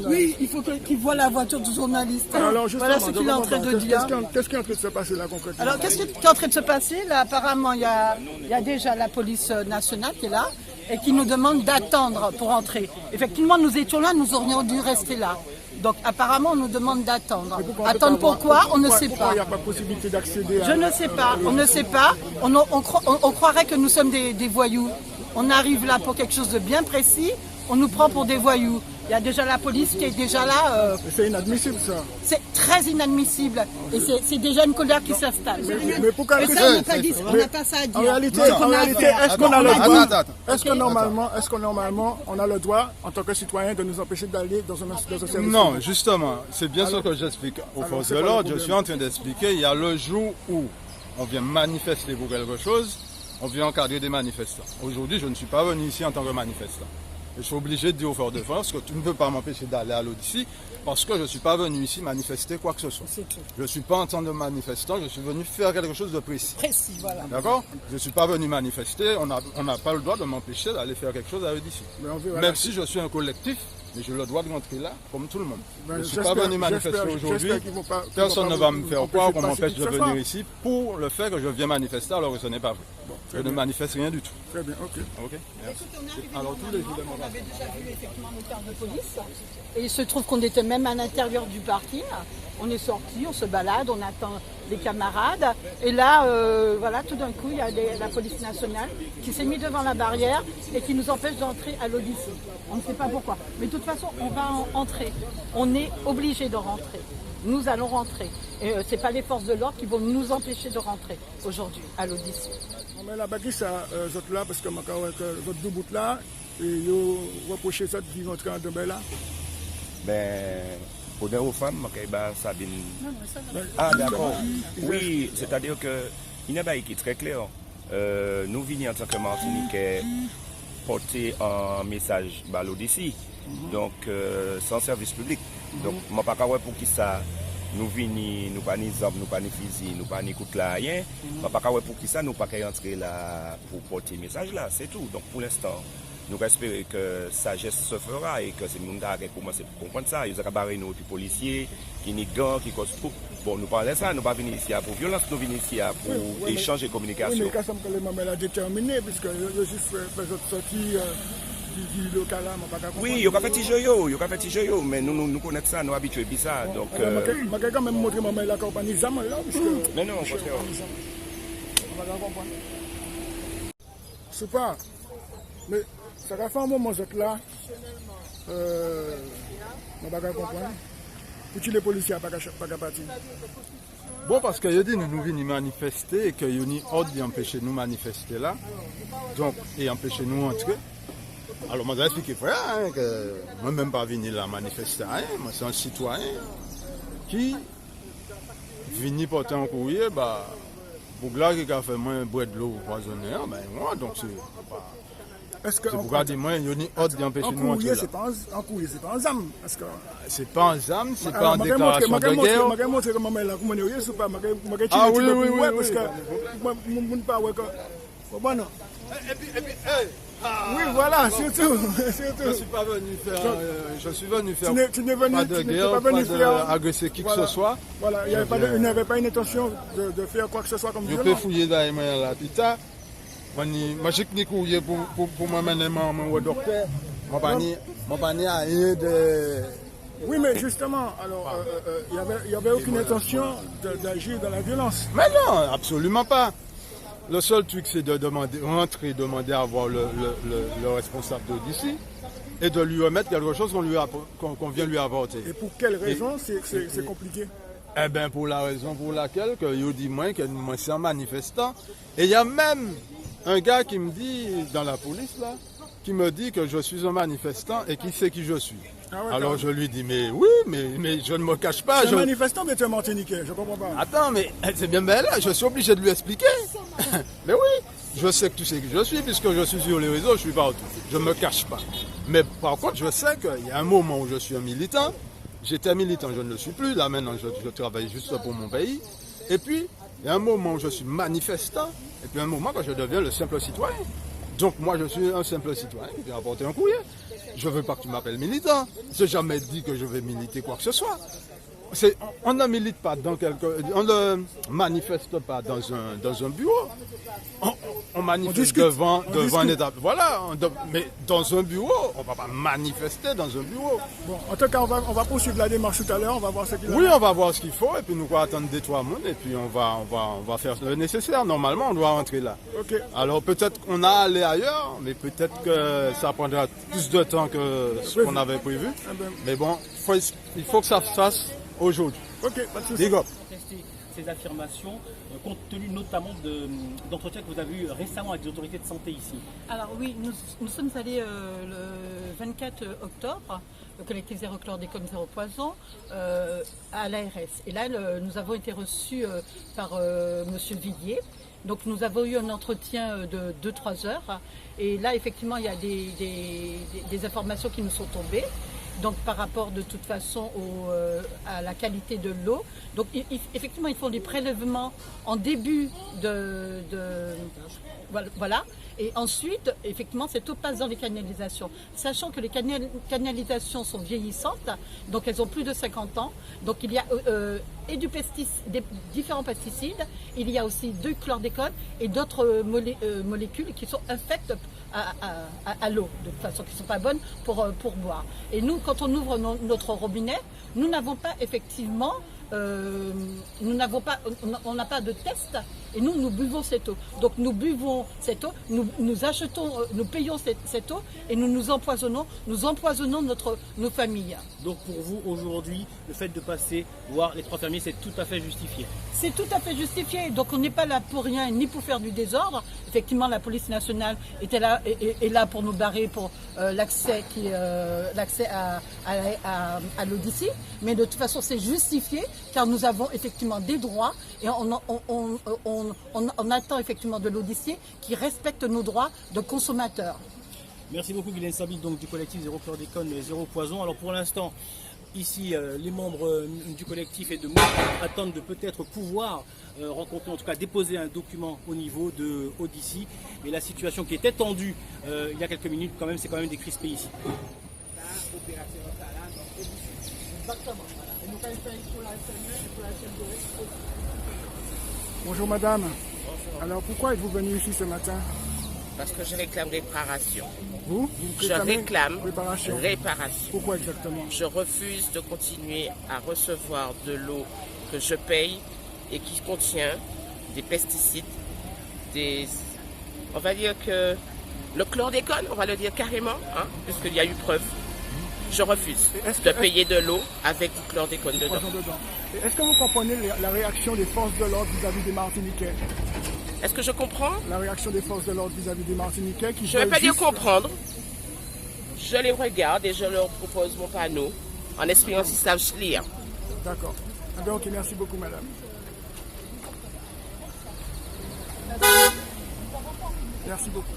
Oui, il faut qu'il voit la voiture du journaliste. Alors, voilà ce qu'il est en train de dire. Qu'est-ce qui est en train de se passer là concrètement? Alors, qu'est-ce qui est en train de se passer là? Apparemment, il y a déjà la police nationale qui est là et qui nous demande d'attendre pour entrer. Effectivement, nous étions là, nous aurions dû rester là. Donc, apparemment, on nous demande d'attendre. Attendre pourquoi? On ne sait pas. Il n'y a pas de possibilité d'accéder à... Je ne sais pas, on ne sait pas. On croirait que nous sommes des voyous. On arrive là pour quelque chose de bien précis, on nous prend pour des voyous. Il y a déjà la police qui est déjà là. C'est inadmissible ça. C'est très inadmissible. Et c'est déjà une colère qui s'installe. Mais pourquoi ça, on n'a pas ça à dire. En réalité, est-ce qu'on a le droit, est-ce que normalement, on a le droit, en tant que citoyen, de nous empêcher d'aller dans un service? Non, justement, c'est bien ce que j'explique aux forces de l'ordre. Je suis en train d'expliquer, il y a le jour où on vient manifester pour quelque chose, on vient encadrer des manifestants. Aujourd'hui, je ne suis pas venu ici en tant que manifestant. Je suis obligé de dire aux forces de France que tu ne peux pas m'empêcher d'aller à l'Odyssée parce que je ne suis pas venu ici manifester quoi que ce soit. Je ne suis pas en tant que manifestant, je suis venu faire quelque chose de précis. Précis, voilà. D'accord? Je ne suis pas venu manifester, on n'a pas le droit de m'empêcher d'aller faire quelque chose à l'Odyssée. Même si je suis un collectif, mais j'ai le droit de rentrer là comme tout le monde. Je ne suis pas venu manifester aujourd'hui. Personne ne va me faire croire qu'on m'empêche de venir ici pour le fait que je viens manifester alors que ce n'est pas vrai. Je ne manifeste rien du tout. Très bien, ok. Écoute, on avait déjà vu effectivement nos cartes de police. Et il se trouve qu'on était même à l'intérieur du parking. On est sorti, on se balade, on attend les camarades. Et là, voilà, tout d'un coup, il y a la police nationale qui s'est mise devant la barrière et qui nous empêche d'entrer à l'Odyssée. On ne sait pas pourquoi. Mais de toute façon, on va entrer. On est obligé de rentrer. Nous allons rentrer. Et ce n'est pas les forces de l'ordre qui vont nous empêcher de rentrer aujourd'hui à l'Odyssée. Mais la baguette, ça, là, parce que votre deux bouts là, et vous reprochez ça de rentrer en demain là? Ben, honneur aux femmes, Sabine. Ah, d'accord. Oui, c'est-à-dire que il y a un qui est très clair. Nous venons en tant que Martiniquais porter un message à l'Odyssée, donc sans service public. Donc, je ne sais pas pour qui ça. Nous venons, nous pas ni hommes, nous pas ni fusil, nous pas ni coup de rien. Je ne sais pas pour qui ça, nous pas entrer là pour porter le message là, c'est tout. Donc, pour l'instant, nous espérons que sa geste se fera et que c'est nous qui commencer à comprendre ça. Il y a des barrés, nous, policiers, qui n'y gants, qui causent tout. Bon, nous parlons de ça, nous ne pas venir ici pour violence, nous venons ici pour échange et communication. Oui, mais quand ça me que les mamans l'ont déterminé, puisque je suis fait autre sortie du local là, oui, il y a fait petit jeu, mais nous connaissons ça, nous habitués à ça. Donc, je vais quand même montrer maman la compagnie ZAM là, puisque. Mais non, on va comprendre. C'est pas. Mais ça va faire un moment là. Je ne vais pas comprendre. Pour les policiers, pas qu'à partir. Bon, parce que dit nous venons manifester et que y a une ordre d'empêcher nous manifester là, donc, et empêcher nous entrer. Alors, moi, j'ai expliqué frère, que moi, même pas venir là manifester, moi, c'est un citoyen qui vient porter un courrier, pour là, qui a fait moins boire de l'eau poisonnée, moi, donc c'est pourquoi dire moi, il y a une ordre d'empêcher nous entrer là. En courrier, c'est pas un ZAM. C'est pas un ZAM, c'est pas en déclaration de guerre. Je vais montrer comment là, comment il y a, c'est pas, ah oui, parce que je ne pas ouais bon non. Et puis, oui, voilà, surtout. Je suis pas venu faire. Tu n'es venu, pas de guerre, pas d'agresser qui que ce soit. Voilà, il n'y avait pas une intention de faire quoi que ce soit comme violence. Je peux fouiller dans les mains là, puis ça. Moi, j'ai ni courrier pour m'amener au docteur. Moi, pas ni à rien de. Oui, mais justement, alors, il n'y avait aucune intention d'agir dans la violence. Mais non, absolument pas. Le seul truc, c'est de demander à voir le responsable d'ici et de lui remettre quelque chose qu'on vient lui apporter. Et pour quelle raison c'est compliqué? Eh bien, pour la raison pour laquelle il dit moi que moi c'est un manifestant. Et il y a même un gars qui me dit, dans la police là, qui me dit que je suis un manifestant et qui sait qui je suis. Ah ouais, alors je lui dis, mais oui, mais je ne me cache pas. C'est un manifestant, mais tu es martiniquais, je ne comprends pas. Attends, mais c'est bien belle, je suis obligé de lui expliquer. Mais oui, je sais que tu sais qui je suis, puisque je suis sur les réseaux, je suis partout. Je ne me cache pas. Mais par contre, je sais qu'il y a un moment où je suis un militant, j'étais militant, je ne le suis plus. Là maintenant, je travaille juste pour mon pays. Et puis, il y a un moment où je suis manifestant, et puis un moment quand je deviens le simple citoyen. Donc moi, je suis un simple citoyen qui vient apporter un courrier. Je ne veux pas que tu m'appelles militant. Je n'ai jamais dit que je vais militer quoi que ce soit. On ne milite pas on ne manifeste pas dans un bureau. On manifeste devant un état. Voilà, mais dans un bureau, on ne va pas manifester dans un bureau. Bon, en tout cas, on va poursuivre la démarche tout à l'heure, on va voir ce qu'il y a. Oui, on va voir ce qu'il faut, et puis nous allons attendre 2-3 mois, et puis on va faire le nécessaire. Normalement, on doit rentrer là. Okay. Alors peut-être qu'on a allé ailleurs, mais peut-être que ça prendra plus de temps que ce qu'on avait prévu. Mais bon, il faut que ça se fasse aujourd'hui. Ok, pas de souci. Ces affirmations, compte tenu notamment d'entretiens que vous avez eu récemment avec les autorités de santé ici? Alors oui, nous sommes allés le 24 octobre, le collectif Zéro Chlordécone, Zéro Poison, à l'ARS. Et là, nous avons été reçus par Monsieur Villiers. Donc nous avons eu un entretien de 2-3 heures. Et là, effectivement, il y a des informations qui nous sont tombées. Donc par rapport de toute façon à la qualité de l'eau. Donc effectivement, ils font des prélèvements en début voilà. Et ensuite, effectivement, cette eau passe dans les canalisations. Sachant que les canalisations sont vieillissantes, donc elles ont plus de 50 ans. Donc il y a des différents pesticides, il y a aussi du chlordécone et d'autres molécules qui sont infectes à l'eau, de toute façon, qui ne sont pas bonnes pour boire. Et nous, quand on ouvre notre robinet, nous n'avons pas effectivement, on n'a pas de test, et nous buvons cette eau. Donc nous buvons cette eau, nous achetons, nous payons cette eau, et nous empoisonnons nos familles. Donc pour vous, aujourd'hui, le fait de passer voir les 3 fermiers, c'est tout à fait justifié? C'est tout à fait justifié. Donc on n'est pas là pour rien, ni pour faire du désordre. Effectivement, la police nationale est là pour nous barrer pour l'accès à l'Odyssée. Mais de toute façon, c'est justifié, car nous avons effectivement des droits, et on attend effectivement de l'Odyssée qui respecte nos droits de consommateurs. Merci beaucoup Guylaine Sabine, donc du collectif Zéro Chlordécone, Zéro Poison. Alors pour l'instant, ici, les membres du collectif et de moi attendent de peut-être pouvoir rencontrer, en tout cas déposer un document au niveau de Odyssey. Mais la situation qui était tendue il y a quelques minutes, quand même, c'est quand même décrispé ici. Bonjour madame. Alors pourquoi êtes-vous venue ici ce matin? Parce que je réclame réparation. Vous Je réclame réparation. Pourquoi exactement? Je refuse de continuer à recevoir de l'eau que je paye et qui contient des pesticides, on va dire que le chlordécone, on va le dire carrément, puisqu'il y a eu preuve. Je refuse de payer de l'eau avec du chlordécone dedans. Est-ce que vous comprenez la réaction des forces de l'ordre vis-à-vis des Martiniquais? Est-ce que je comprends? La réaction des forces de l'ordre vis-à-vis des Martiniquais qui... Je ne vais pas dire comprendre. Je les regarde et je leur propose mon panneau en espérant qu'ils savent lire. D'accord. Donc, merci beaucoup, madame. Merci beaucoup.